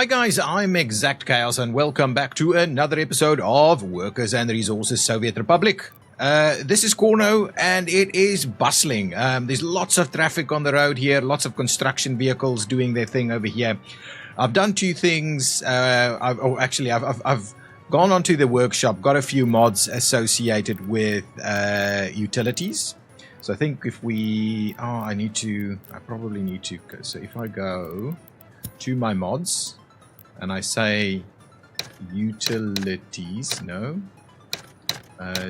Hi guys, I'm ExactChaos and welcome back to another episode of Workers and Resources Soviet Republic. This is Cornoe and it is bustling. There's lots of traffic on the road here, lots of construction vehicles doing their thing over here. I've done two things. I've gone onto the workshop, got a few mods associated with utilities. So I think if we... I probably need to... So if I go to my mods and I say utilities,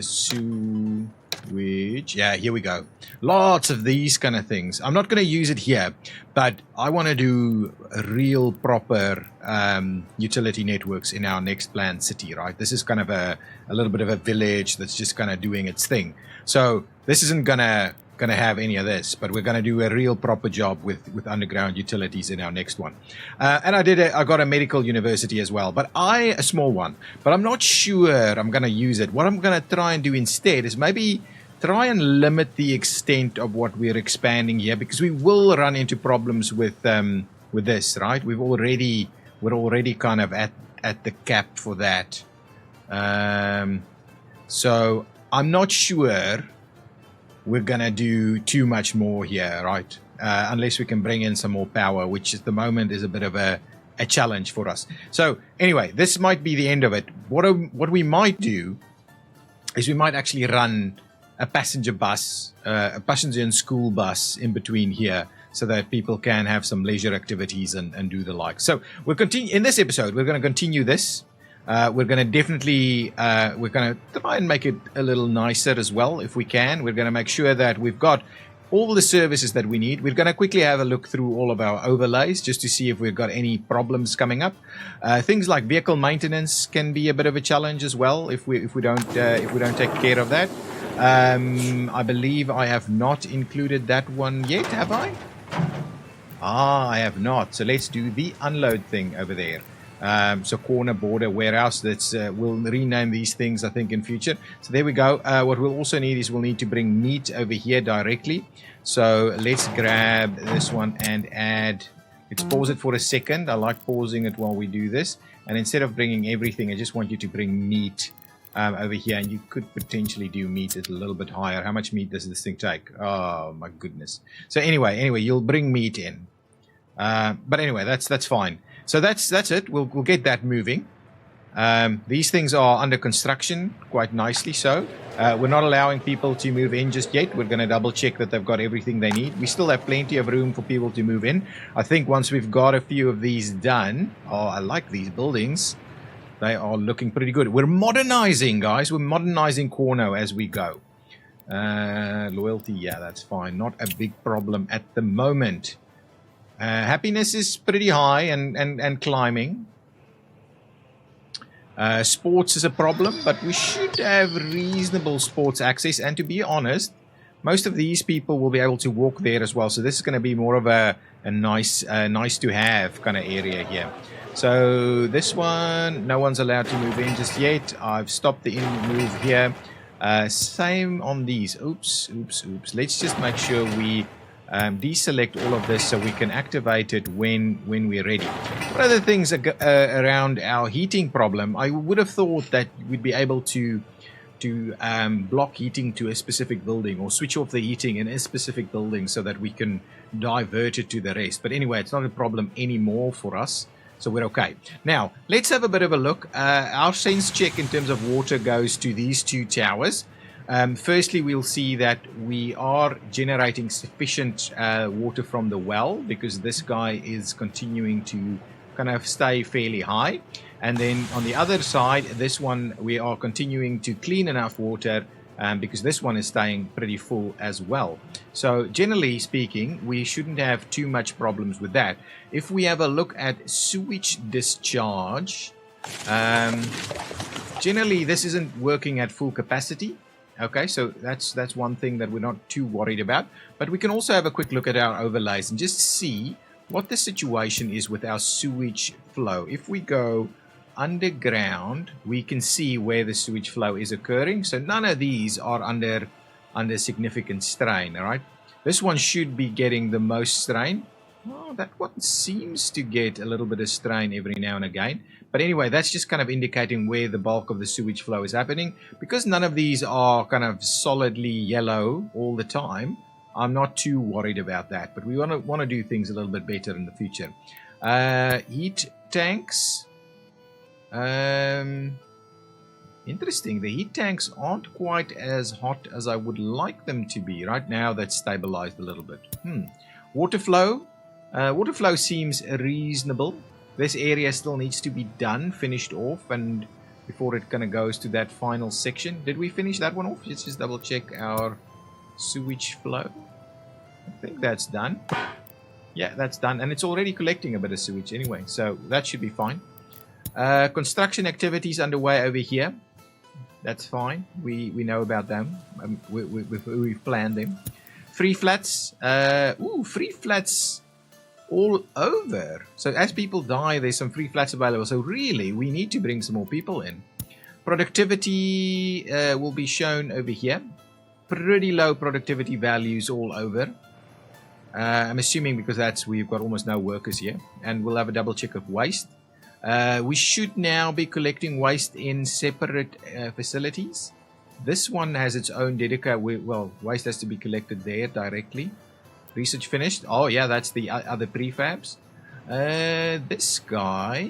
sewage, yeah, here we go. Lots of these kind of things. I'm not going to use it here, but I want to do real proper utility networks in our next planned city, right? This is kind of a little bit of a village that's just kind of doing its thing. So this isn't gonna have any of this, but we're gonna do a real proper job with underground utilities in our next one. And I got a medical university as well, but a small one, but I'm not sure I'm gonna use it. What I'm gonna try and do instead is maybe try and limit the extent of what we're expanding here, because we will run into problems with this, right? We're already kind of at the cap for that. So I'm not sure we're gonna do too much more here, right? Unless we can bring in some more power, which at the moment is a bit of a challenge for us. So anyway, this might be the end of it. What we might do is we might actually run a passenger bus, a passenger and school bus in between here, so that people can have some leisure activities and do the like. So we'll continue in this episode. We're going to continue this. We're going to definitely, we're going to try and make it a little nicer as well if we can. We're going to make sure that we've got all the services that we need. We're going to quickly have a look through all of our overlays just to see if we've got any problems coming up. Things like vehicle maintenance can be a bit of a challenge as well if we don't take care of that. I believe I have not included that one yet, have I? I have not. So let's do the unload thing over there. So corner border warehouse, we'll rename these things I think in future. So there we go. What we'll also need is we'll need to bring meat over here directly. So let's grab this one and add, let's pause it for a second. I like pausing it while we do this. And instead of bringing everything, I just want you to bring meat over here. And you could potentially do meat at a little bit higher. How much meat does this thing take? Oh my goodness. So anyway, you'll bring meat in. But anyway, that's fine. So that's it. We'll get that moving. These things are under construction quite nicely. So we're not allowing people to move in just yet. We're going to double check that they've got everything they need. We still have plenty of room for people to move in. I think once we've got a few of these done, I like these buildings. They are looking pretty good. We're modernizing, guys. We're modernizing Cornoe as we go. Loyalty, yeah, that's fine. Not a big problem at the moment. Happiness is pretty high and climbing. Sports is a problem, but we should have reasonable sports access. And to be honest, most of these people will be able to walk there as well. So this is going to be more of a nice to have kind of area here. So this one, no one's allowed to move in just yet. I've stopped the in move here. Same on these. Oops. Let's just make sure we deselect all of this so we can activate it when we're ready. One of the things around our heating problem, I would have thought that we'd be able to block heating to a specific building or switch off the heating in a specific building so that we can divert it to the rest. But anyway, it's not a problem anymore for us, so we're okay. Now, let's have a bit of a look. Our sense check in terms of water goes to these two towers. Firstly, we'll see that we are generating sufficient water from the well because this guy is continuing to kind of stay fairly high. And then on the other side, this one, we are continuing to clean enough water because this one is staying pretty full as well. So generally speaking, we shouldn't have too much problems with that. If we have a look at sewage discharge, generally this isn't working at full capacity. Okay, so that's one thing that we're not too worried about. But we can also have a quick look at our overlays and just see what the situation is with our sewage flow. If we go underground, we can see where the sewage flow is occurring. So none of these are under significant strain, all right? This one should be getting the most strain. Oh, that one seems to get a little bit of strain every now and again. But anyway, that's just kind of indicating where the bulk of the sewage flow is happening. Because none of these are kind of solidly yellow all the time, I'm not too worried about that. But we want to do things a little bit better in the future. Heat tanks. Interesting. The heat tanks aren't quite as hot as I would like them to be. Right now, that's stabilized a little bit. Water flow. Water flow seems reasonable. This area still needs to be done, finished off, and before it kind of goes to that final section. Did we finish that one off? Let's just double check our sewage flow. I think that's done. Yeah, that's done, and it's already collecting a bit of sewage anyway, so that should be fine. Construction activities underway over here. That's fine. We know about them. We've planned them. Free flats. Free flats all over. So as people die, there's some free flats available. So really, we need to bring some more people in. Productivity will be shown over here. Pretty low productivity values all over. I'm assuming because we've got almost no workers here. And we'll have a double check of waste. We should now be collecting waste in separate facilities. This one has its own dedicated, well, waste has to be collected there directly. Research finished. Oh yeah, that's the other prefabs. This guy,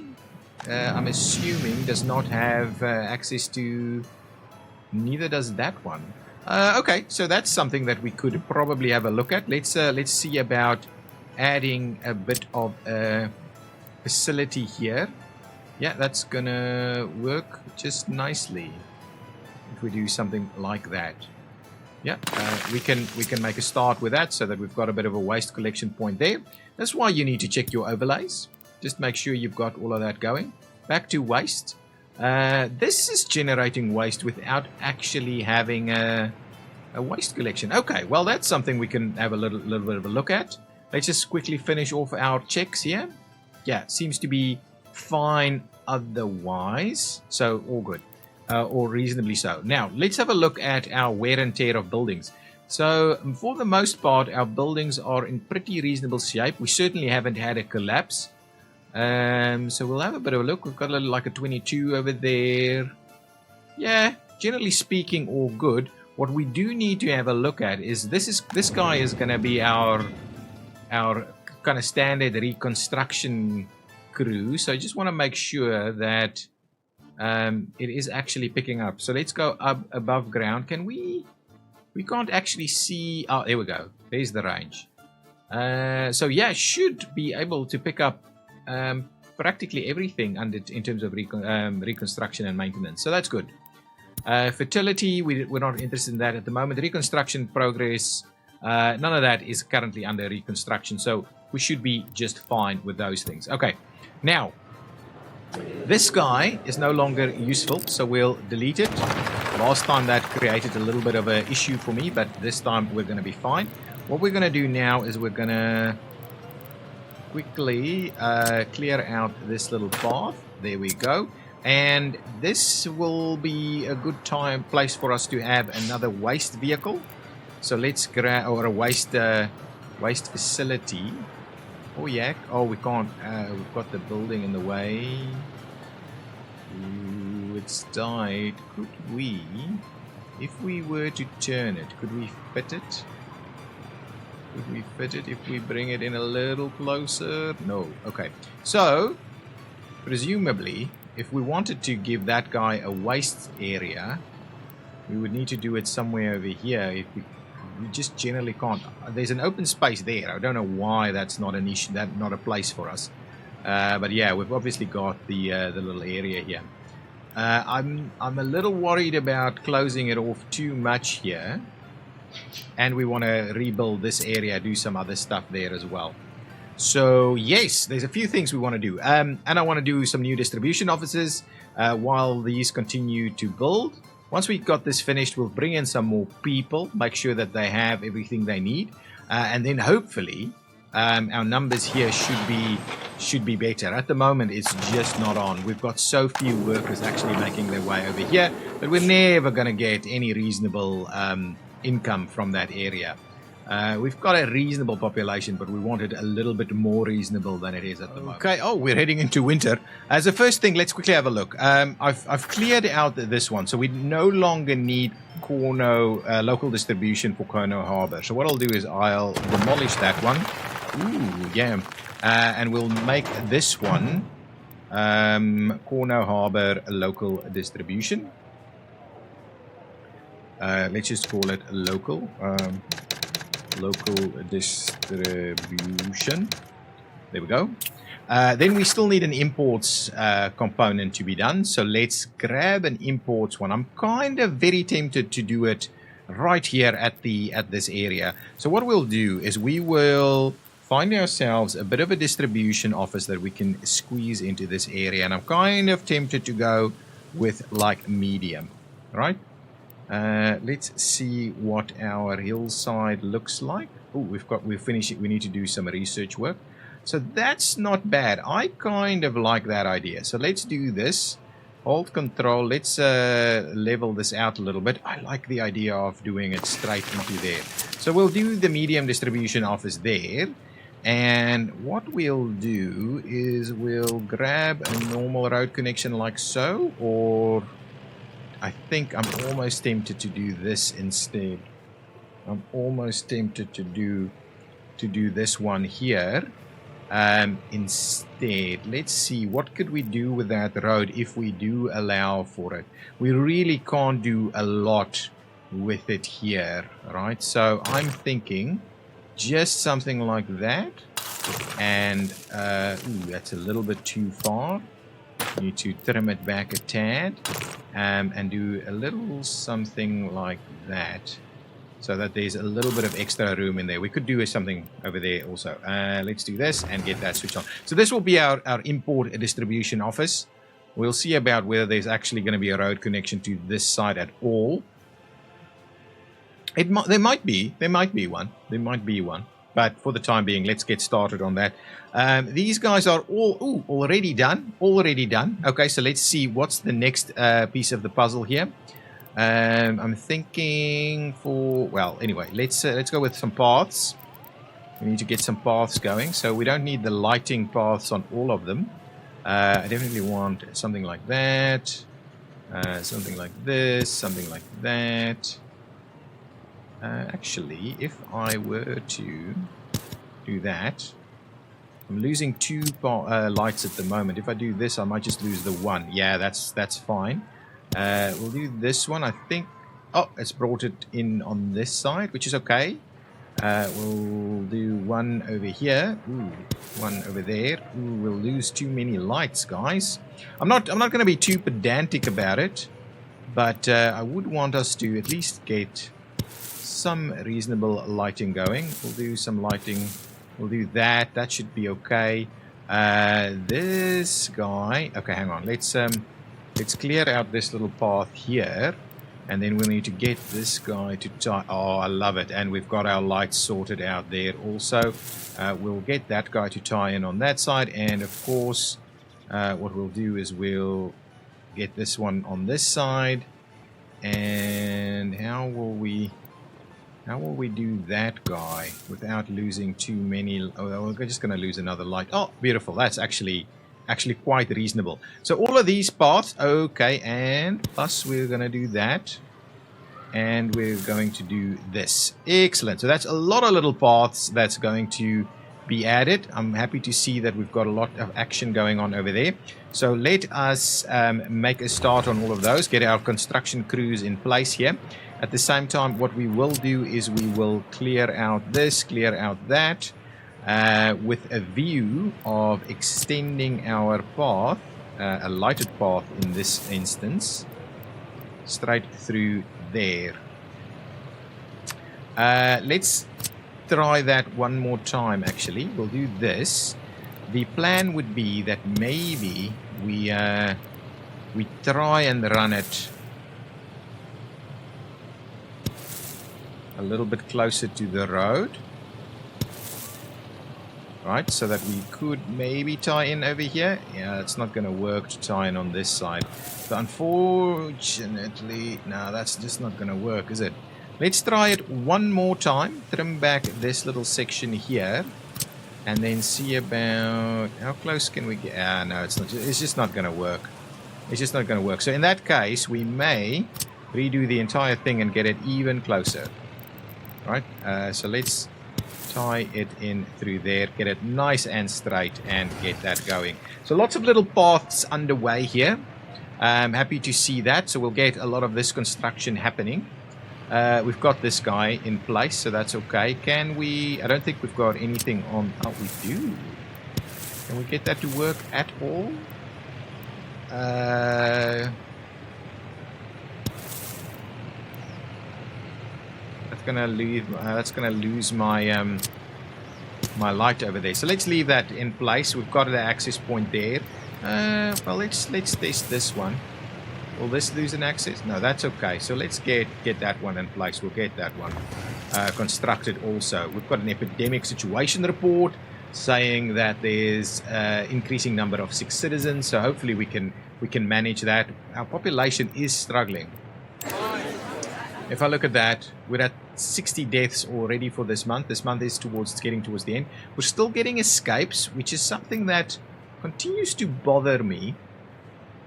I'm assuming, does not have access to, neither does that one. Okay, so that's something that we could probably have a look at. Let's see about adding a bit of a facility here. Yeah, that's gonna work just nicely if we do something like that. Yeah, we can make a start with that so that we've got a bit of a waste collection point there. That's why you need to check your overlays. Just make sure you've got all of that going. Back to waste. This is generating waste without actually having a waste collection. Okay, well that's something we can have a little bit of a look at. Let's just quickly finish off our checks here. Yeah, seems to be fine otherwise. So all good. Or reasonably so. Now, let's have a look at our wear and tear of buildings. So, for the most part, our buildings are in pretty reasonable shape. We certainly haven't had a collapse. So, we'll have a bit of a look. We've got a little, like a 22 over there. Yeah, generally speaking, all good. What we do need to have a look at is this guy is going to be our kind of standard reconstruction crew. So, I just want to make sure that it is actually picking up. So let's go up above ground. Can we can't actually see. Oh, there we go. There's the range. So yeah, should be able to pick up practically everything in terms of reconstruction and maintenance. So that's good. Fertility, we're not interested in that at the moment. Reconstruction progress, none of that is currently under reconstruction. So we should be just fine with those things. Okay, now this guy is no longer useful, so we'll delete it. Last time that created a little bit of an issue for me, but this time we're going to be fine. What we're going to do now is we're going to quickly clear out this little path. There we go. And this will be a good place for us to have another waste vehicle. So let's grab, or a waste facility. Oh yeah. Oh, we can't. We've got the building in the way. Ooh, it's died. Could we, if we were to turn it, could we fit it? Could we fit it if we bring it in a little closer? No. Okay. So, presumably, if we wanted to give that guy a waste area, we would need to do it somewhere over here. If we just generally can't. There's an open space there. I don't know why that's not an issue. That's not a place for us. But yeah, we've obviously got the little area here. I'm a little worried about closing it off too much here, and we want to rebuild this area, do some other stuff there as well. So yes, there's a few things we want to do, and I want to do some new distribution offices while these continue to build. Once we've got this finished, we'll bring in some more people, make sure that they have everything they need, and then hopefully our numbers here should be better. At the moment, it's just not on. We've got so few workers actually making their way over here that we're never going to get any reasonable income from that area. We've got a reasonable population, but we want it a little bit more reasonable than it is at the moment. Okay, oh, we're heading into winter. As the first thing, let's quickly have a look. I've cleared out this one, so we no longer need Cornoe, local distribution for Cornoe Harbor. So what I'll do is I'll demolish that one. Ooh, yeah. And we'll make this one Cornoe Harbor local distribution. Let's just call it local. Local distribution. There we go. Then we still need an imports component to be done. So let's grab an imports one. I'm kind of very tempted to do it right here at this area. So what we'll do is we will find ourselves a bit of a distribution office that we can squeeze into this area. And I'm kind of tempted to go with like medium, right? Let's see what our hillside looks like. Oh, we've finished it. We need to do some research work. So that's not bad. I kind of like that idea. So let's do this. Hold control. Let's level this out a little bit. I like the idea of doing it straight into there. So we'll do the medium distribution office there. And what we'll do is we'll grab a normal road connection like so, or I think I'm almost tempted to do this instead. I'm almost tempted to do this one here instead. Let's see, what could we do with that road if we do allow for it? We really can't do a lot with it here, right? So I'm thinking just something like that. And ooh, that's a little bit too far. Need to trim it back a tad and do a little something like that, so that there's a little bit of extra room in there. We could do something over there also. Let's do this and get that switch on. So this will be our import distribution office. We'll see about whether there's actually going to be a road connection to this side at all. There might be one. But for the time being, let's get started on that. These guys are all already done. Okay, so let's see what's the next piece of the puzzle here. I'm thinking for, well, anyway, let's go with some paths. We need to get some paths going. So we don't need the lighting paths on all of them. I definitely want something like that. Something like this. Something like that. Actually, if I were to do that, I'm losing two lights at the moment. If I do this, I might just lose the one. Yeah, that's fine. We'll do this one, I think. Oh, it's brought it in on this side, which is okay. We'll do one over here. Ooh, one over there. Ooh, we'll lose too many lights, guys. I'm not going to be too pedantic about it, but I would want us to at least get some reasonable lighting going. We'll do some lighting. We'll do that. That should be okay. This guy. Okay, hang on. Let's clear out this little path here, and then we'll need to get this guy to tie. Oh, I love it. And we've got our lights sorted out there also. We'll get that guy to tie in on that side, and of course, what we'll do is we'll get this one on this side. And how will we do that guy without losing too many? Oh, we're just going to lose another light. Oh, beautiful. That's actually quite reasonable. So all of these paths, okay, and plus we're going to do that. And we're going to do this. Excellent. So that's a lot of little paths that's going to be added. I'm happy to see that we've got a lot of action going on over there. So let us make a start on all of those, get our construction crews in place here. At the same time, what we will do is we will clear out this, clear out that, with a view of extending our path, a lighted path in this instance, straight through there. Let's try that one more time, actually. We'll do this. The plan would be that maybe we try and run it a little bit closer to the road, right, so that we could maybe tie in over here. Yeah, it's not going to work to tie in on this side. So unfortunately, no, that's just not going to work, is it? Let's try it one more time. Trim back this little section here. And then see about how close can we get. No, it's not. It's just not going to work. It's just not going to work. So in that case, we may redo the entire thing and get it even closer. Right? So let's tie it in through there. Get it nice and straight and get that going. So lots of little paths underway here. I'm happy to see that. So we'll get a lot of this construction happening. We've got this guy in place, so that's okay. Can we... I don't think we've got anything on... Oh, we do. Can we get that to work at all? That's gonna lose my my light over there. So let's leave that in place. We've got the access point there. Well, let's test this one. Will this lose an access? No, that's okay. So let's get that one in place. We'll get that one constructed also. We've got an epidemic situation report saying that there's increasing number of sick citizens. So hopefully we can manage that. Our population is struggling. If I look at that, we're at 60 deaths already for this month. This month is getting towards the end. We're still getting escapes, which is something that continues to bother me.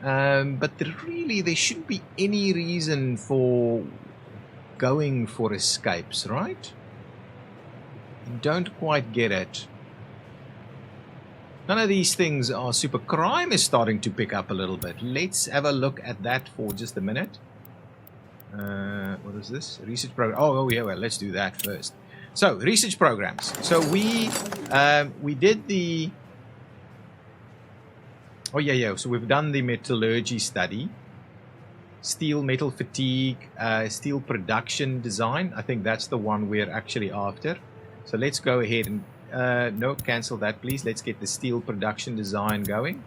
But really, there shouldn't be any reason for going for escapes, right? I don't quite get it. None of these things are super. Crime is starting to pick up a little bit. Let's have a look at that for just a minute. What is this? Research program. Oh yeah, well, let's do that first. So, research programs. So we did the... Oh yeah. So we've done the metallurgy study, steel metal fatigue, steel production design. I think that's the one we're actually after. So let's go ahead and no, cancel that, please. Let's get the steel production design going.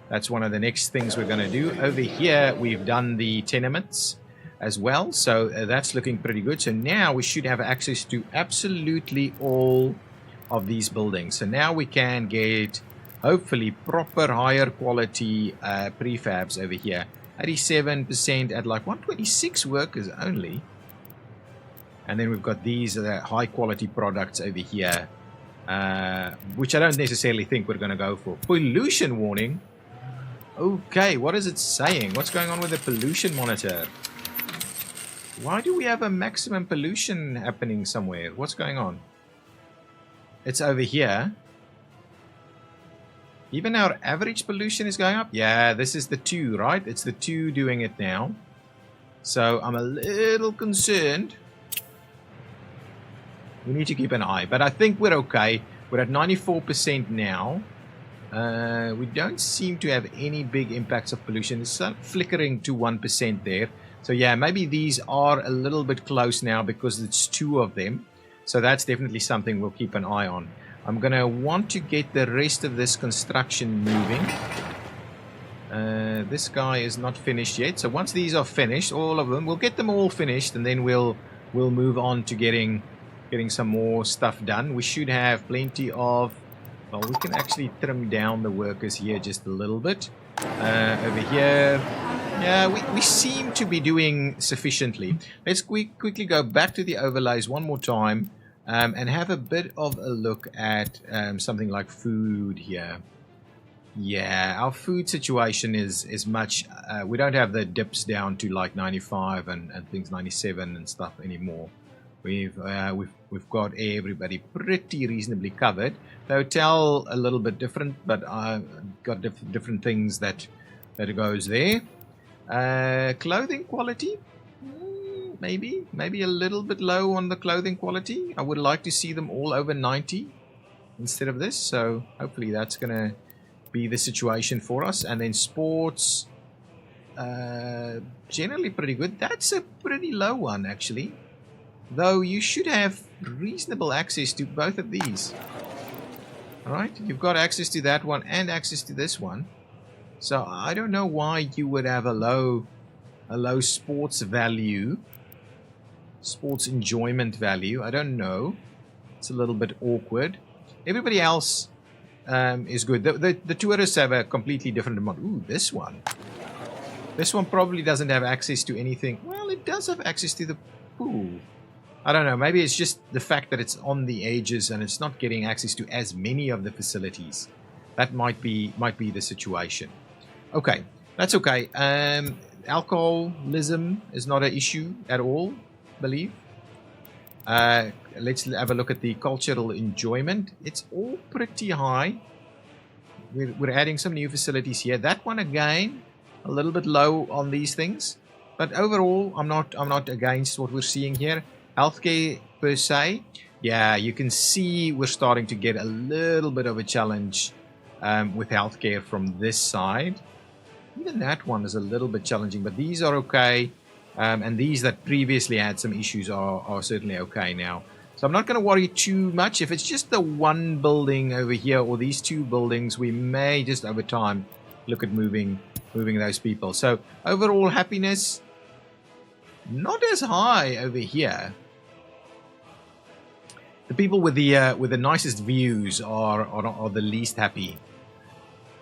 That's one of the next things we're going to do. Over here, we've done the tenements as well. So that's looking pretty good. So now we should have access to absolutely all of these buildings. So now we can get hopefully proper higher quality prefabs over here. 87% at like 126 workers only. And then we've got these high quality products over here, which I don't necessarily think we're going to go for. Pollution warning. Okay, what is it saying? What's going on with the pollution monitor? Why do we have a maximum pollution happening somewhere? What's going on? It's over here. Even our average pollution is going up. Yeah, this is the 2, right? It's the 2 doing it now. So I'm a little concerned. We need to keep an eye. But I think we're okay. We're at 94% now. We don't seem to have any big impacts of pollution. It's flickering to 1% there. So yeah, maybe these are a little bit close now because it's 2 of them. So that's definitely something we'll keep an eye on. I'm going to want to get the rest of this construction moving. This guy is not finished yet. So once these are finished, all of them, we'll get them all finished. And then we'll move on to getting some more stuff done. We should have plenty of... Well, we can actually trim down the workers here just a little bit. Over here... Yeah, we seem to be doing sufficiently. Let's quickly go back to the overlays one more time. And have a bit of a look at something like food here. Yeah, our food situation is much... we don't have the dips down to like 95 and things 97 and stuff anymore. We've got everybody pretty reasonably covered. The hotel a little bit different, but I've got different things that goes there. Clothing quality? Maybe a little bit low on the clothing quality. I would like to see them all over 90 instead of this. So hopefully that's going to be the situation for us. And then sports, generally pretty good. That's a pretty low one actually. Though you should have reasonable access to both of these. Alright, you've got access to that one and access to this one. So I don't know why you would have a low sports value. Sports enjoyment value. I don't know. It's a little bit awkward. Everybody else is good. The tourists have a completely different amount. Ooh, this one. This one probably doesn't have access to anything. Well, it does have access to the pool. I don't know, maybe it's just the fact that it's on the edges and it's not getting access to as many of the facilities. That might be the situation. Okay, that's okay. Alcoholism is not an issue at all, I believe. Let's have a look at the cultural enjoyment. It's all pretty high. We're adding some new facilities here. That one again, a little bit low on these things, but overall, I'm not against what we're seeing here. Healthcare per se, yeah, you can see we're starting to get a little bit of a challenge with healthcare from this side. Even that one is a little bit challenging, but these are okay. And these that previously had some issues are certainly okay now. So I'm not going to worry too much. If it's just the one building over here or these two buildings, we may just over time look at moving those people. So overall happiness, not as high over here. The people with the nicest views are the least happy.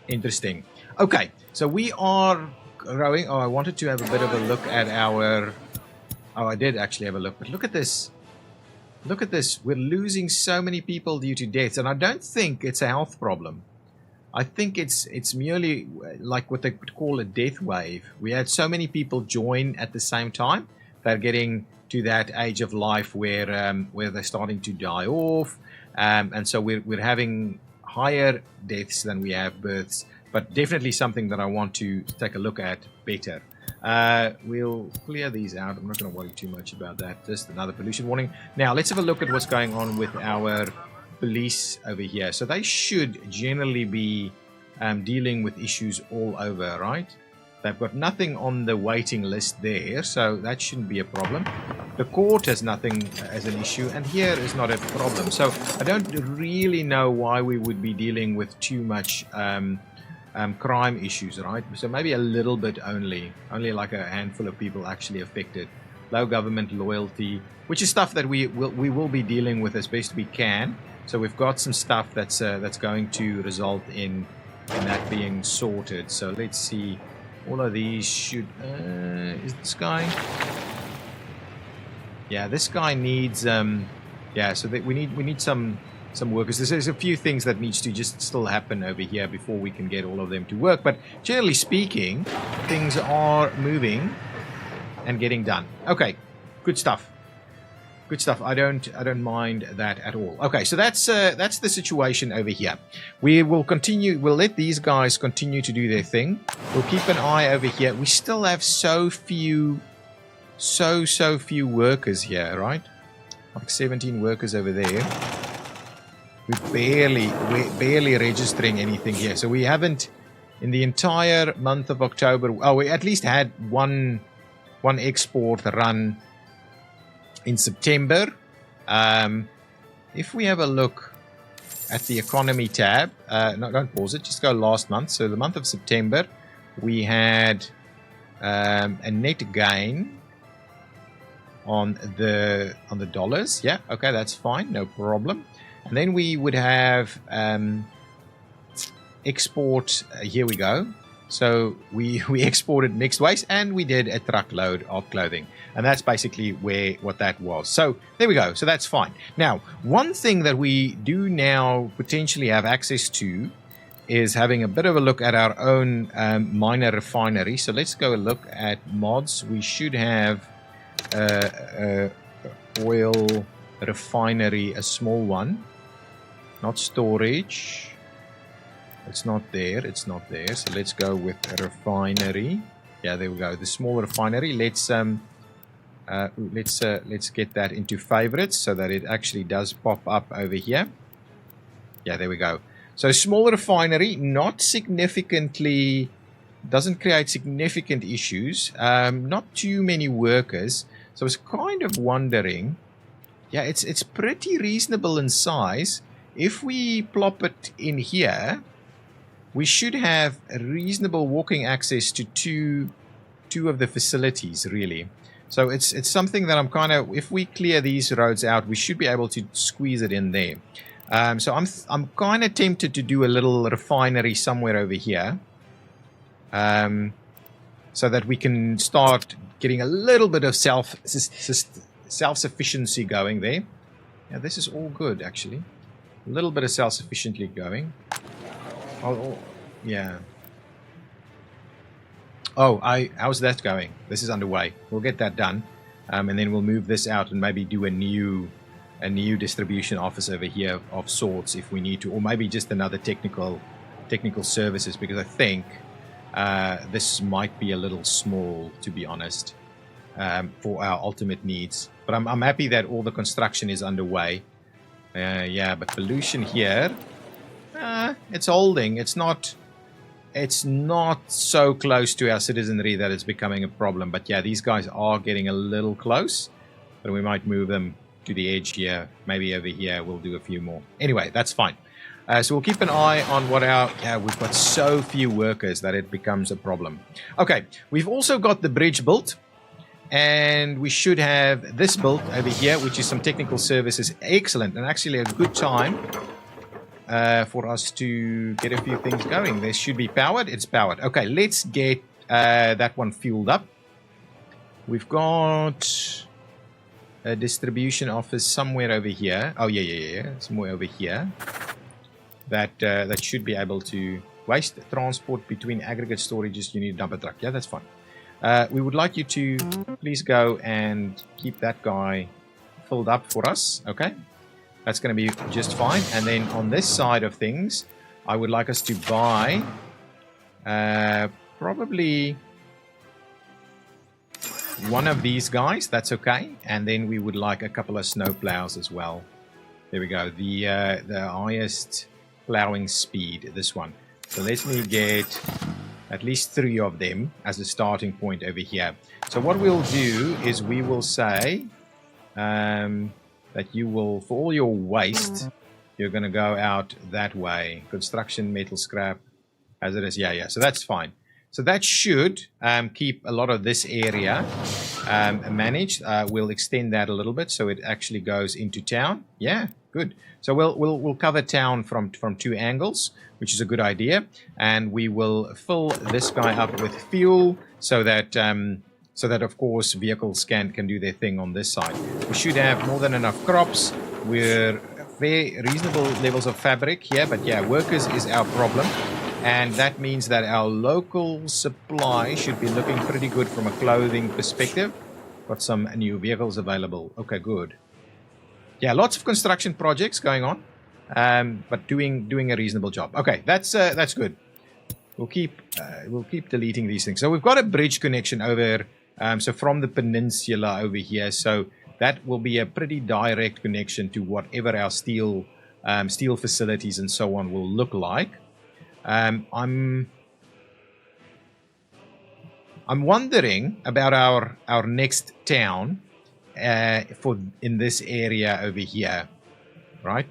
Interesting. Okay, so we are growing. Oh, I wanted to have a bit of a look at our... Oh, I did actually have a look. But look at this. Look at this. We're losing so many people due to deaths. And I don't think it's a health problem. I think it's merely like what they call a death wave. We had so many people join at the same time. They're getting to that age of life where they're starting to die off. And so we're having higher deaths than we have births. But definitely something that I want to take a look at better. We'll clear these out. I'm not going to worry too much about that. Just another pollution warning. Now, let's have a look at what's going on with our police over here. So they should generally be dealing with issues all over, right? They've got nothing on the waiting list there, so that shouldn't be a problem. The court has nothing as an issue, and here is not a problem. So I don't really know why we would be dealing with too much crime issues, right? So maybe a little bit only like a handful of people actually affected. Low government loyalty, which is stuff that we will be dealing with as best we can. So we've got some stuff that's going to result in that being sorted. So let's see. All of these should... is this guy... Yeah, this guy needs... yeah, so we need some workers. There's a few things that needs to just still happen over here before we can get all of them to work. But generally speaking, things are moving and getting done. Okay, good stuff. Good stuff. I don't mind that at all. Okay, so that's the situation over here. We will continue. We'll let these guys continue to do their thing. We'll keep an eye over here. We still have so few workers here, right? Like 17 workers over there. We're barely registering anything here. So we haven't, in the entire month of October. Oh, we at least had one export run in September. If we have a look at the economy tab, no, don't pause it, just go last month. So the month of September, we had a net gain on the dollars. Yeah, okay, that's fine, no problem. And then we would have export. Here we go. So we exported mixed waste, and we did a truckload of clothing. And that's basically what that was. So there we go. So that's fine. Now, one thing that we do now potentially have access to is having a bit of a look at our own minor refinery. So let's go look at mods. We should have oil refinery, a small one, not storage. It's not there. It's not there. So let's go with a refinery. Yeah, there we go. The small refinery. Let's get that into favorites so that it actually does pop up over here. Yeah, there we go. So small refinery, not significantly, doesn't create significant issues. Not too many workers. So I was kind of wondering. Yeah, it's pretty reasonable in size. If we plop it in here, we should have a reasonable walking access to two of the facilities, really. So it's something that I'm kind of, if we clear these roads out, we should be able to squeeze it in there. So I'm kind of tempted to do a little refinery somewhere over here, so that we can start getting a little bit of self-sufficiency going there. Yeah, this is all good, actually. A little bit of self-sufficiency going. Yeah. Oh, how's that going? This is underway. We'll get that done. And then we'll move this out and maybe do a new distribution office over here of sorts if we need to, or maybe just another technical services, because I think this might be a little small, to be honest, for our ultimate needs. But I'm happy that all the construction is underway. Yeah, but pollution here, it's holding. It's not so close to our citizenry that it's becoming a problem. But yeah, these guys are getting a little close, but we might move them to the edge here. Maybe over here we'll do a few more. Anyway, that's fine. So we'll keep an eye on what we've got so few workers that it becomes a problem. Okay, we've also got the bridge built, and we should have this built over here, which is some technical services. Excellent, and actually a good time for us to get a few things going. This should be powered. It's powered. Okay, let's get that one fueled up. We've got a distribution office somewhere over here. Oh, yeah. Somewhere over here. That should be able to waste transport between aggregate storages. You need a dumper truck. Yeah, that's fine. We would like you to please go and keep that guy filled up for us. Okay, that's going to be just fine. And then on this side of things, I would like us to buy probably one of these guys. That's okay. And then we would like a couple of snow plows as well. There we go. The highest plowing speed, this one. So let me get at least 3 of them as a starting point over here. So what we'll do is we will say that you will, for all your waste, you're going to go out that way. Construction, metal scrap, as it is. Yeah. So that's fine. So that should keep a lot of this area managed. We'll extend that a little bit so it actually goes into town. Yeah, good. So we'll cover town from 2 angles, which is a good idea, and we will fill this guy up with fuel so that of course vehicles can do their thing on this side. We should have more than enough crops. We're very reasonable levels of fabric here, but yeah, workers is our problem. And that means that our local supply should be looking pretty good from a clothing perspective. Got some new vehicles available. Okay, good. Yeah, lots of construction projects going on, but doing a reasonable job. Okay, that's good. We'll keep deleting these things. So we've got a bridge connection over, so from the peninsula over here. So that will be a pretty direct connection to whatever our steel facilities and so on will look like. I'm wondering about our next town in this area over here, right?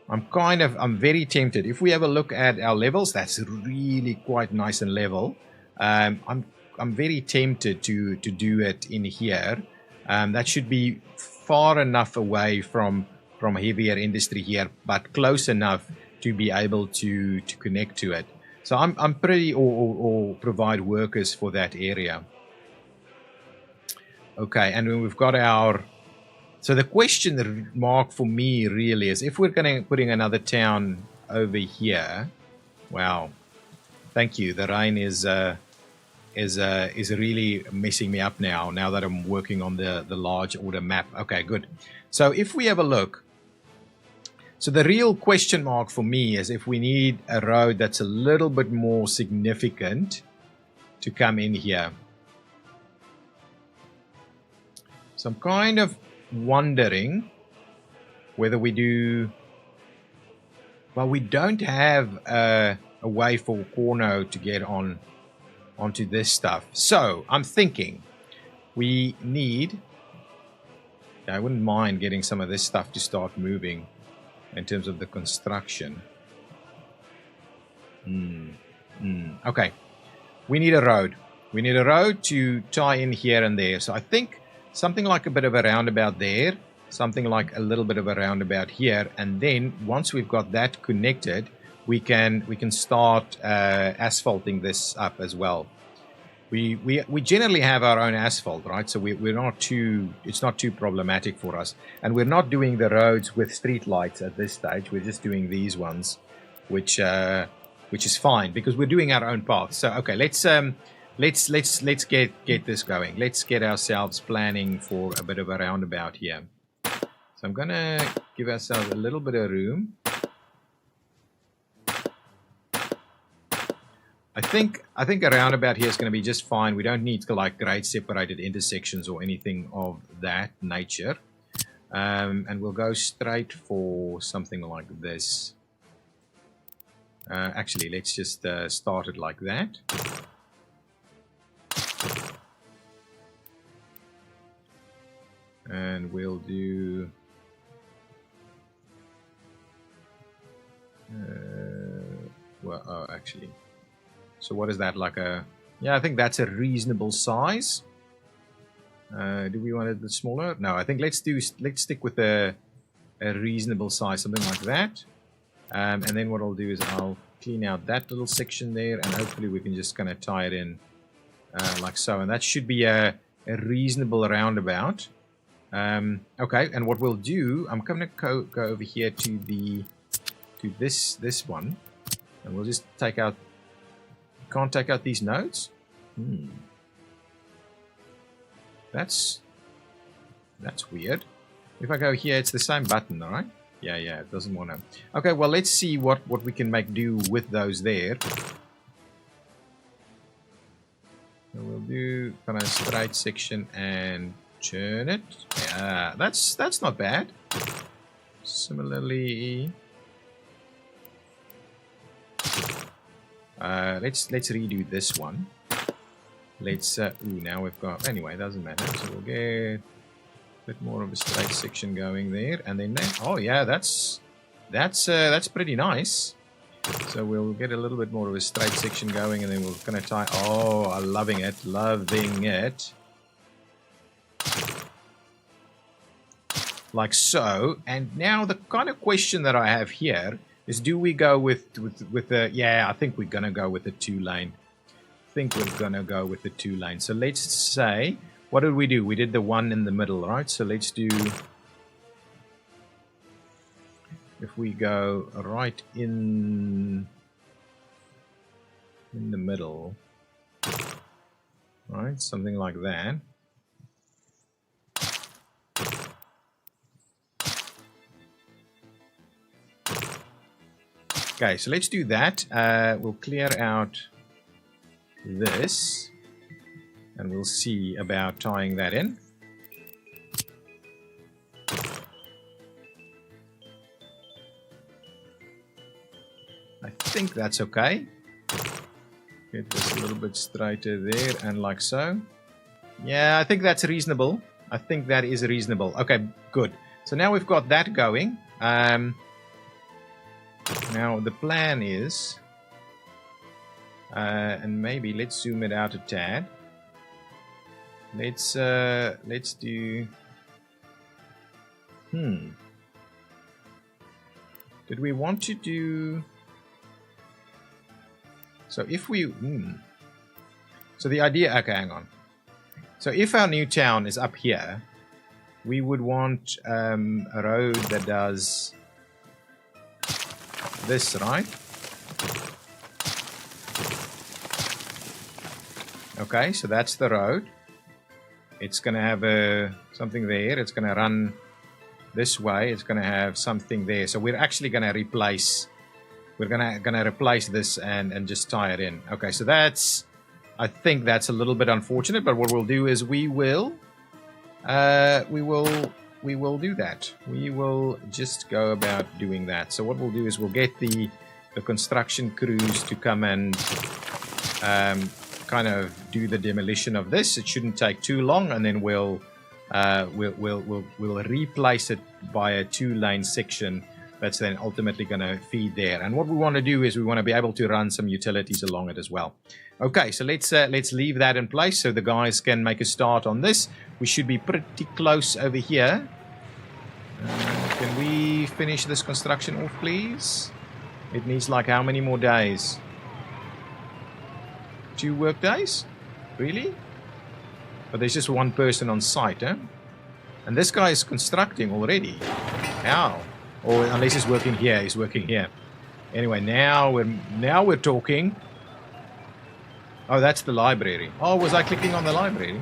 I'm very tempted. If we have a look at our levels, that's really quite nice and level. I'm very tempted to do it in here. That should be far enough away from heavier industry here, but close enough to be able to connect to it. So I'm pretty or provide workers for that area. Okay, and then we've got our. So the question mark for me really is if we're going to putting another town over here. Wow, thank you. The rain is really messing me up now that I'm working on the large order map. Okay, good. So if we have a look. So the real question mark for me is if we need a road that's a little bit more significant to come in here. So I'm kind of wondering whether we do. Well, we don't have a way for Cornoe to get onto this stuff. So I'm thinking we need. I wouldn't mind getting some of this stuff to start moving. In terms of the construction. Okay. We need a road. We need a road to tie in here and there. So I think something like a bit of a roundabout there. Something like a little bit of a roundabout here. And then once we've got that connected, we can start asphalting this up as well. We generally have our own asphalt, right? So we're not too, it's not too problematic for us. And we're not doing the roads with street lights at this stage. We're just doing these ones, which is fine because we're doing our own path. So okay, let's get this going. Let's get ourselves planning for a bit of a roundabout here. So I'm gonna give ourselves a little bit of room. I think a roundabout here is going to be just fine. We don't need to like grade separated intersections or anything of that nature. And we'll go straight for something like this. Actually, let's just start it like that. And we'll do... well, oh, actually... So what is that, like a... Yeah, I think that's a reasonable size. Do we want it a bit smaller? No, I think let's stick with a reasonable size, something like that. And then what I'll do is I'll clean out that little section there, and hopefully we can just kind of tie it in like so. And that should be a reasonable roundabout. Okay, and what we'll do, I'm going to go over here to this one, and we'll just take out... Can't take out these nodes? That's weird. If I go here, it's the same button, right? Yeah, it doesn't want to. Okay, well, let's see what we can make do with those there. So we'll do kind of straight section and turn it. Yeah, that's not bad. Similarly... let's redo this one. Let's ooh, now we've got... Anyway, doesn't matter. So we'll get a bit more of a straight section going there, and then oh yeah, that's pretty nice. So we'll get a little bit more of a straight section going, and then we're gonna tie... Oh, I'm loving it, like so. And now the kind of question that I have here is, do we go with the... Yeah, I think we're going to go with the 2-lane. So let's say, what did we do? We did the one in the middle, right? So let's do... If we go right in the middle, right? Something like that. Okay, so let's do that. We'll clear out this, and we'll see about tying that in. I think that's okay. Get this a little bit straighter there, and like so. Yeah, I think that's reasonable. I think that is reasonable. Okay, good. So now we've got that going. Now the plan is, and maybe let's zoom it out a tad. Let's do. Did we want to do? So if we, so the idea. Okay, hang on. So if our new town is up here, we would want a road that does this, right? Okay, so that's the road. It's going to have something there. It's going to run this way. It's going to have something there. So we're actually going to replace. We're going to replace this and just tie it in. Okay, so that's. I think that's a little bit unfortunate, but what we'll do is we will do that. We will just go about doing that. So what we'll do is we'll get the construction crews to come and kind of do the demolition of this. It shouldn't take too long, and then we'll replace it by a 2-lane section that's then ultimately going to feed there. And what we want to do is we want to be able to run some utilities along it as well. Okay, so let's leave that in place so the guys can make a start on this. We should be pretty close over here. Can we finish this construction off, please? It needs like how many more days? 2 work days? Really? But there's just one person on site, huh? And this guy is constructing already. How? Or unless he's working here, he's working here. Anyway, now we're talking. Oh, that's the library. Oh, was I clicking on the library?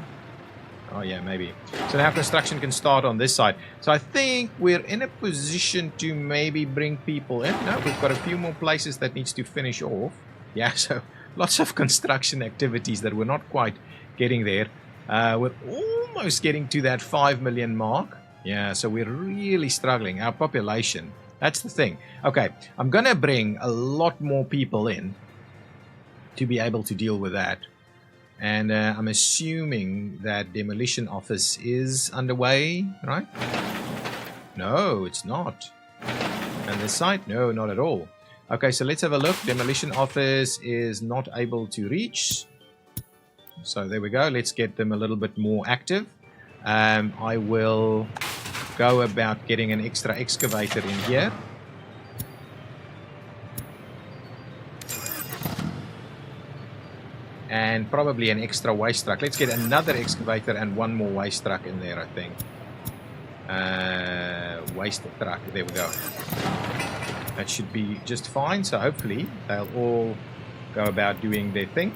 Oh, yeah, maybe. So now construction can start on this side. So I think we're in a position to maybe bring people in. No, we've got a few more places that needs to finish off. Yeah, so lots of construction activities that we're not quite getting there. We're almost getting to that 5 million mark. Yeah, so we're really struggling. Our population, that's the thing. Okay, I'm going to bring a lot more people in to be able to deal with that. And I'm assuming that demolition office is underway, right? No, it's not. And the site? No, not at all. Okay, so let's have a look. Demolition office is not able to reach. So there we go. Let's get them a little bit more active. I will go about getting an extra excavator in here. And probably an extra waste truck. Let's get another excavator and one more waste truck in there, I think. Waste truck. There we go. That should be just fine. So hopefully they'll all go about doing their thing.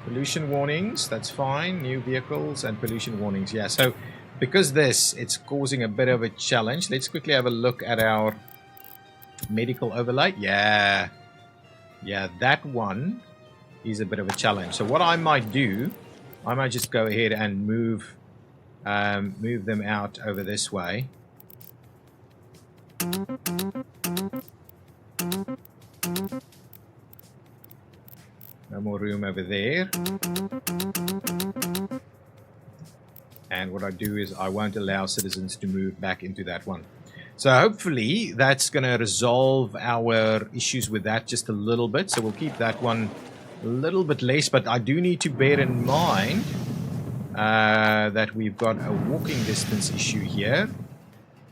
Pollution warnings. That's fine. New vehicles and pollution warnings. Yeah, so because it's causing a bit of a challenge. Let's quickly have a look at our medical overlay. Yeah. Yeah, that one is a bit of a challenge. So what I might do, I might just go ahead and move them out over this way. No more room over there. And what I do is I won't allow citizens to move back into that one. So hopefully that's going to resolve our issues with that just a little bit. So we'll keep that one a little bit less. But I do need to bear in mind that we've got a walking distance issue here.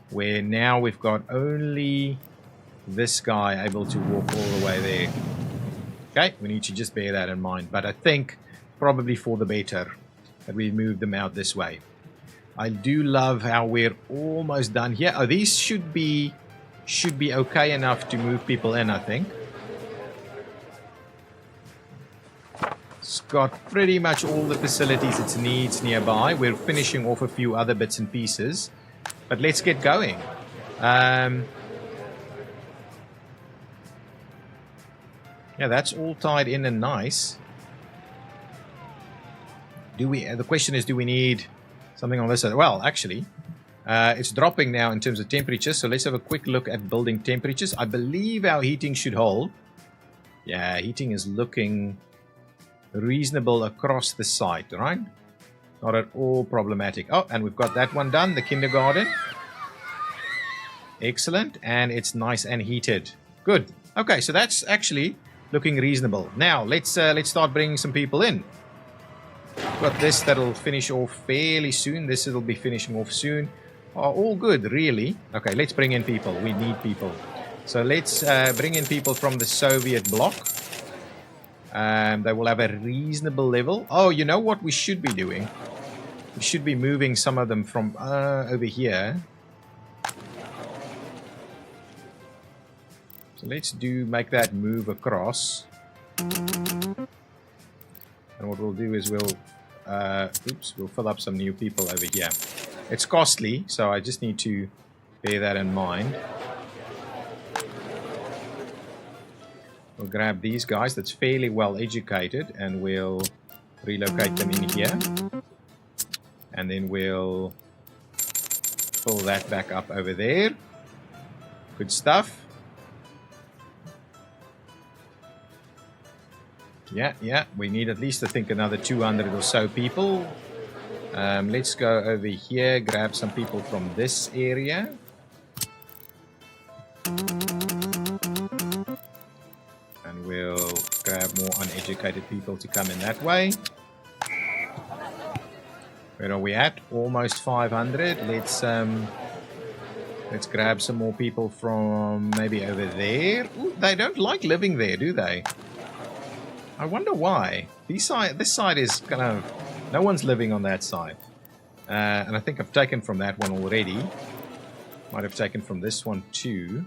Where now we've got only this guy able to walk all the way there. Okay, we need to just bear that in mind. But I think probably for the better that we move them out this way. I do love how we're almost done here. Oh, these should be okay enough to move people in, I think. It's got pretty much all the facilities it needs nearby. We're finishing off a few other bits and pieces. But let's get going. Yeah, that's all tied in and nice. The question is, do we need something on this side? Well, actually, it's dropping now in terms of temperature. So let's have a quick look at building temperatures. I believe our heating should hold. Yeah, heating is looking reasonable across the site, right? Not at all problematic. Oh, and we've got that one done, the kindergarten. Excellent, and it's nice and heated. Good. Okay, so that's actually looking reasonable. Now, let's start bringing some people in. Got this that'll finish off fairly soon. This will be finishing off soon. Oh, all good, really. Okay, let's bring in people. We need people. So let's bring in people from the Soviet bloc. They will have a reasonable level. Oh, you know what we should be doing? We should be moving some of them from over here. So let's make that move across. And what we'll do is we'll fill up some new people over here. It's costly, so I just need to bear that in mind. We'll grab these guys that's fairly well educated and we'll relocate them in here. And then we'll pull that back up over there. Good stuff. Yeah, we need at least, I think, another 200 or so people. Let's go over here, grab some people from this area. And we'll grab more uneducated people to come in that way. Where are we at? Almost 500. Let's grab some more people from maybe over there. Ooh, they don't like living there, do they? I wonder why. This side is kind of... No one's living on that side. And I think I've taken from that one already. Might have taken from this one too.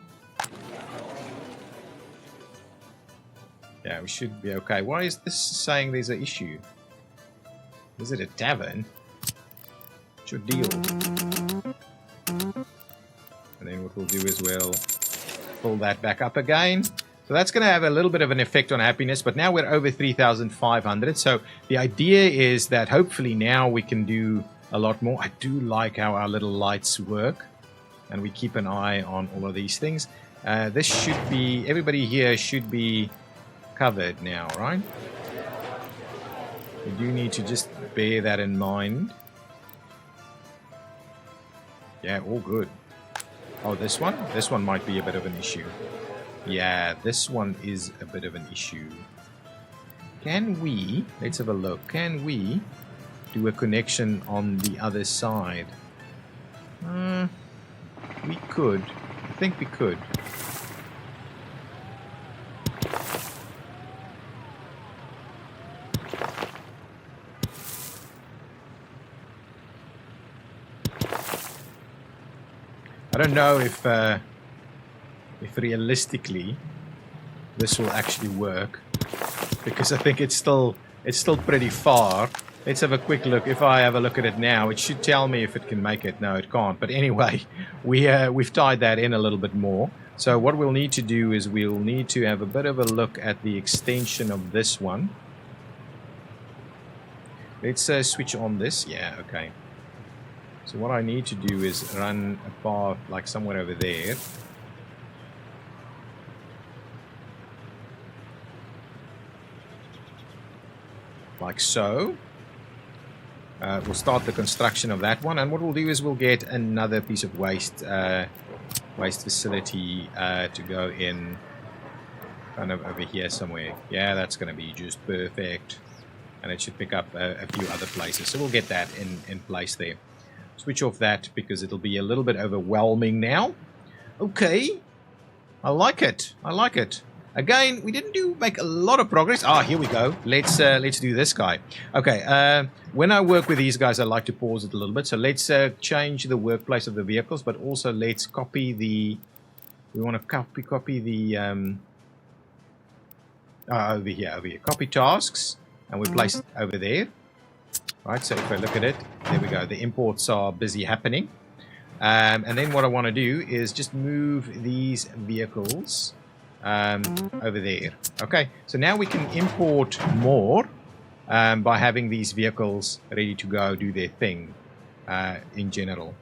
Yeah, we should be okay. Why is this saying there's an issue? Is it a tavern? What's your deal? And then what we'll do is we'll pull that back up again. So that's going to have a little bit of an effect on happiness, but now we're over 3,500. So the idea is that hopefully now we can do a lot more. I do like how our little lights work, and we keep an eye on all of these things. This should be, everybody here should be covered now, right? We do need to just bear that in mind. Yeah, all good. Oh, this one? This one might be a bit of an issue. Yeah, this one is a bit of an issue. Can we, let's have a look, can we do a connection on the other side? We could. I think we could. I don't know if realistically this will actually work, because I think it's still pretty far. Let's have a quick look. If I have a look at it now, it should tell me if it can make it. No, it can't. But anyway, we've tied that in a little bit more. So what we'll need to do is we'll need to have a bit of a look at the extension of this one. Let's switch on this. Yeah, okay. So what I need to do is run a path like somewhere over there. Like so. We'll start the construction of that one, and what we'll do is we'll get another piece of waste facility to go in kind of over here somewhere. Yeah, that's going to be just perfect, and it should pick up a few other places. So we'll get that in place there. Switch off that because it'll be a little bit overwhelming now. Okay, I like it. I like it. Again, we didn't make a lot of progress. Ah, here we go. Let's do this guy. Okay. When I work with these guys, I like to pause it a little bit. So let's change the workplace of the vehicles, but also let's copy the. We want to copy the over here. Copy tasks, and we place it over there. Right. So if I look at it, there we go. The imports are busy happening, and then what I want to do is just move these vehicles. Over there. Okay, so now we can import more by having these vehicles ready to go do their thing in general.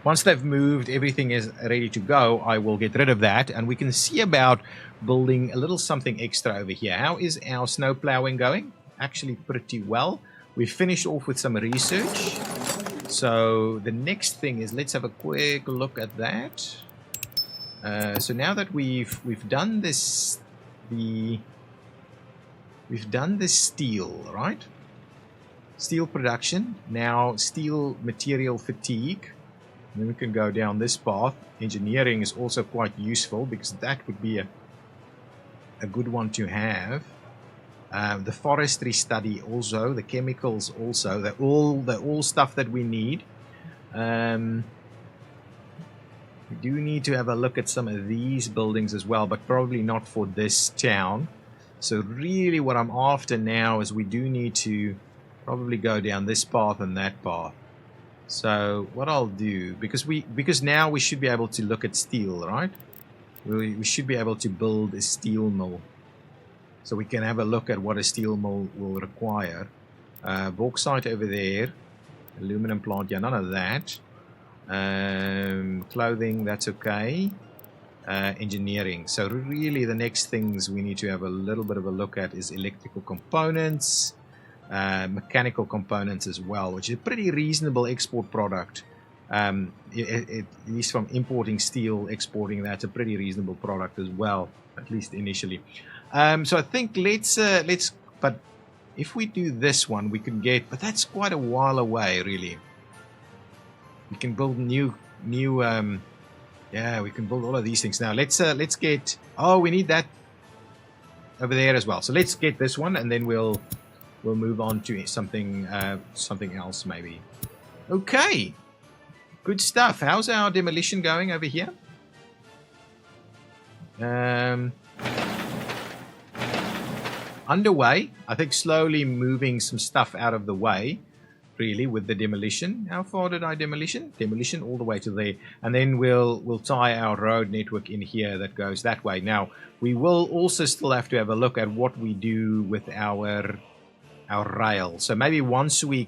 Once they've moved, everything is ready to go, I will get rid of that, and we can see about building a little something extra over here. How is our snow plowing going? Actually pretty well. We've finished off with some research. So the next thing is, let's have a quick look at that. So now that we've done this, we've done the steel, right? Steel production. Now steel material fatigue. And then we can go down this path. Engineering is also quite useful because that would be a good one to have. The forestry study also, the chemicals also. They're all stuff that we need. We do need to have a look at some of these buildings as well, but probably not for this town. So really what I'm after now is we do need to probably go down this path and that path. So what I'll do, because now we should be able to look at steel, right? We should be able to build a steel mill. So we can have a look at what a steel mill will require. Bauxite over there. Aluminum plant, yeah, none of that. Clothing, that's okay. Engineering. So really the next things we need to have a little bit of a look at is electrical components, mechanical components as well, which is a pretty reasonable export product. At least from importing steel, exporting, that's a pretty reasonable product as well, at least initially. So I think let's but if we do this one, we can get, but that's quite a while away really. We can build new yeah, we can build all of these things now. Let's get, oh, we need that over there as well. So let's get this one, and then we'll move on to something else maybe. Okay, good stuff. How's our demolition going over here? Underway. I think slowly moving some stuff out of the way, really, with the demolition. How far did I demolition? Demolition all the way to there, and then we'll tie our road network in here that goes that way. Now we will also still have to have a look at what we do with our rail. So maybe once we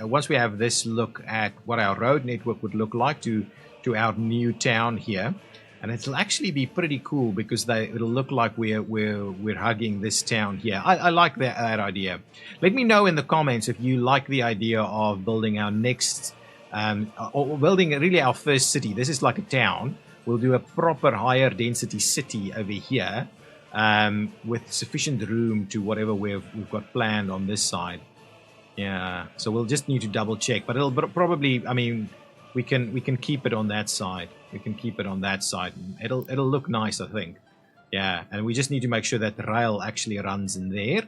once we have this look at what our road network would look like to our new town here. And it'll actually be pretty cool because it'll look like we're hugging this town here. I like that idea. Let me know in the comments if you like the idea of building our next, or building really our first city. This is like a town. We'll do a proper higher density city over here, with sufficient room to whatever we've got planned on this side. Yeah. So we'll just need to double check, but it'll probably, I mean, we can keep it on that side. We can keep it on that side. It'll look nice, I think. Yeah, and we just need to make sure that the rail actually runs in there.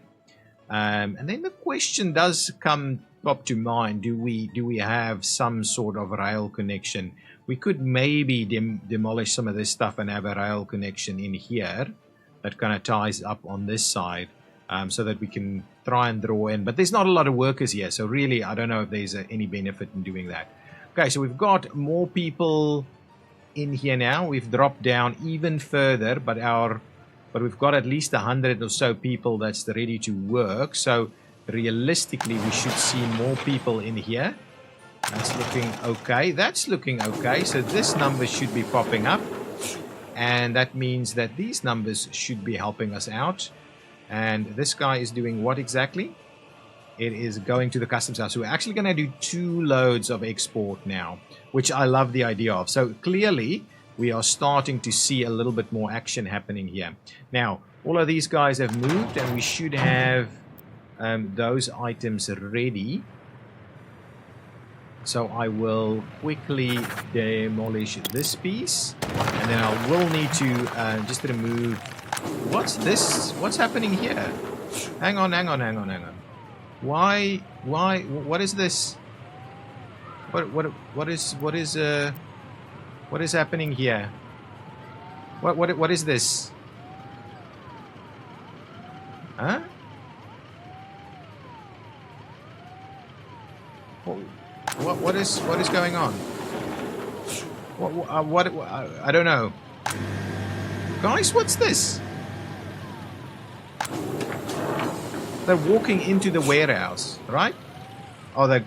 And then the question does come up to mind: do we have some sort of rail connection? We could maybe demolish some of this stuff and have a rail connection in here that kind of ties up on this side, so that we can try and draw in. But there's not a lot of workers here, so really I don't know if there's any benefit in doing that. Okay, so we've got more people in here now. We've dropped down even further, but we've got at least 100 or so people that's ready to work. So realistically, we should see more people in here. That's looking okay. That's looking okay. So this number should be popping up, and that means that these numbers should be helping us out. And this guy is doing what exactly? It is going to the customs house. So we're actually going to do 2 loads of export now, which I love the idea of. So clearly, we are starting to see a little bit more action happening here. Now, all of these guys have moved, and we should have those items ready. So I will quickly demolish this piece, and then I will need to just remove... What's this? What's happening here? Hang on. Why? What is this? What is happening here? What is this? Huh? What is going on? What I don't know. Guys, what's this? They're walking into the warehouse, right? Oh no.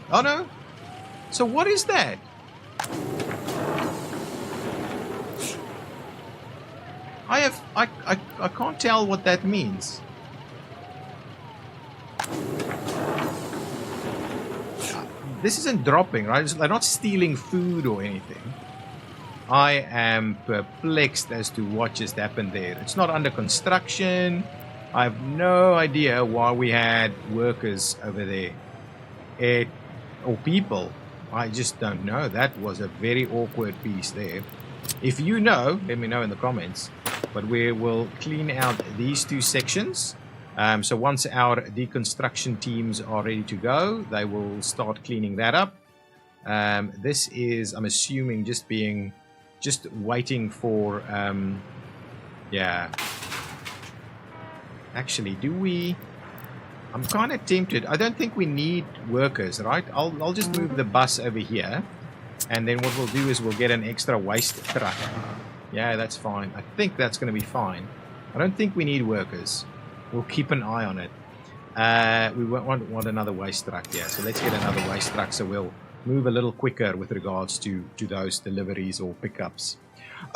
So what is that? I can't tell what that means. This isn't dropping, right? They're not stealing food or anything. I am perplexed as to what just happened there. It's not under construction. I have no idea why we had workers over there. Or people. I just don't know. That was a very awkward piece there. If you know, let me know in the comments. But we will clean out these 2 sections. So once our deconstruction teams are ready to go, they will start cleaning that up. This is, I'm assuming, just waiting for, yeah. Actually, I'm kind of tempted. I don't think we need workers, right? I'll just move the bus over here, and then what we'll do is we'll get an extra waste truck. Yeah, that's fine. I think that's going to be fine. I don't think we need workers. We'll keep an eye on it. We won't want another waste truck here, so let's get another waste truck so we'll move a little quicker with regards to those deliveries or pickups.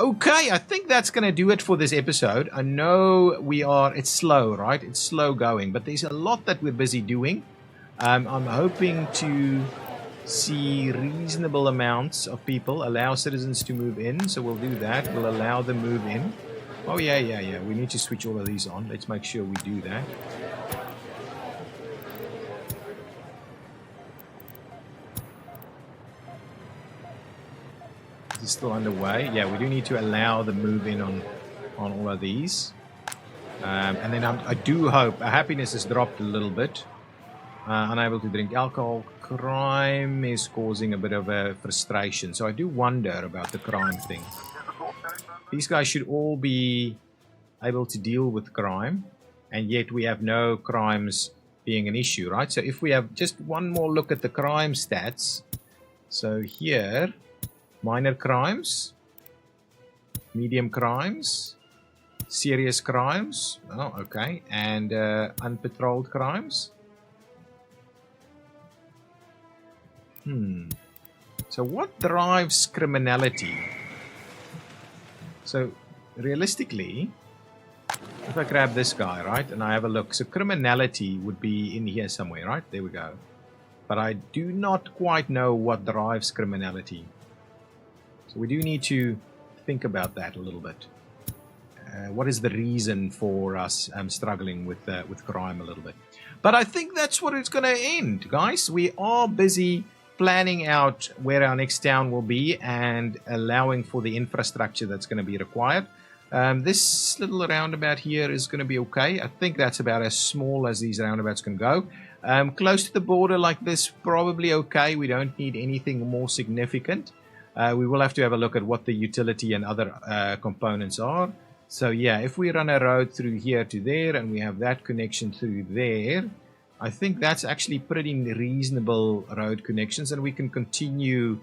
Okay, I think that's going to do it for this episode. I know it's slow, right? It's slow going, but there's a lot that we're busy doing. I'm hoping to see reasonable amounts of people, allow citizens to move in, so we'll do that. We'll allow them move in. Oh, yeah. We need to switch all of these on. Let's make sure we do that. This is still underway. Yeah, we do need to allow the move in on all of these. And then I do hope our happiness has dropped a little bit. Unable to drink alcohol. Crime is causing a bit of a frustration. So I do wonder about the crime thing. These guys should all be able to deal with crime. And yet we have no crimes being an issue, right? So if we have just one more look at the crime stats. So here, minor crimes, medium crimes, serious crimes, oh, okay, and unpatrolled crimes. So what drives criminality? So realistically, if I grab this guy, right, and I have a look, so criminality would be in here somewhere, right? There we go. But I do not quite know what drives criminality. So we do need to think about that a little bit. What is the reason for us struggling with crime a little bit? But I think that's what it's going to end, guys. We are busy planning out where our next town will be and allowing for the infrastructure that's going to be required. This little roundabout here is going to be okay. I think that's about as small as these roundabouts can go. Close to the border like this, probably okay. We don't need anything more significant. We will have to have a look at what the utility and other components are. So yeah, if we run a road through here to there and we have that connection through there, I think that's actually pretty reasonable road connections, and we can continue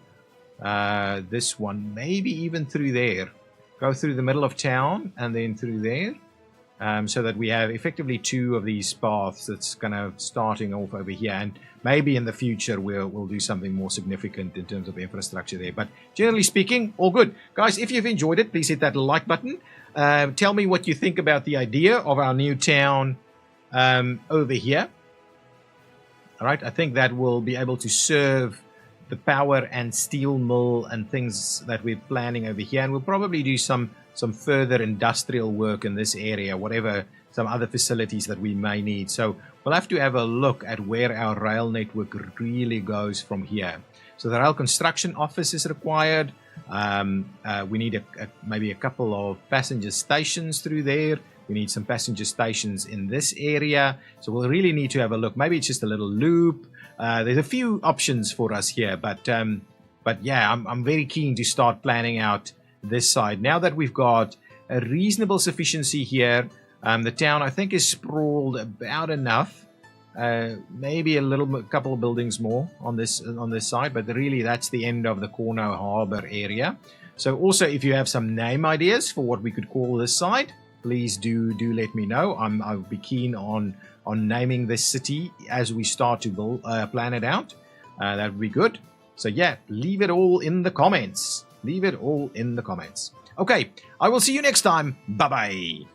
this one, maybe even through there. Go through the middle of town and then through there, so that we have effectively two of these paths that's kind of starting off over here. And maybe in the future we'll do something more significant in terms of infrastructure there. But generally speaking, all good. Guys, if you've enjoyed it, please hit that like button. Tell me what you think about the idea of our new town over here. All right, I think that will be able to serve the power and steel mill and things that we're planning over here. And we'll probably do some further industrial work in this area, whatever some other facilities that we may need. So we'll have to have a look at where our rail network really goes from here. So the rail construction office is required. We need maybe a couple of passenger stations through there. We need some passenger stations in this area. So we'll really need to have a look. Maybe it's just a little loop. There's a few options for us here. But yeah, I'm very keen to start planning out this side. Now that we've got a reasonable sufficiency here, the town I think is sprawled about enough. Maybe a couple of buildings more on this side. But really, that's the end of the Cornoe Harbour area. So also, if you have some name ideas for what we could call this side, please do let me know. I'll be keen on naming this city as we start to plan it out. That would be good. So yeah, leave it all in the comments. Leave it all in the comments. Okay, I will see you next time. Bye-bye.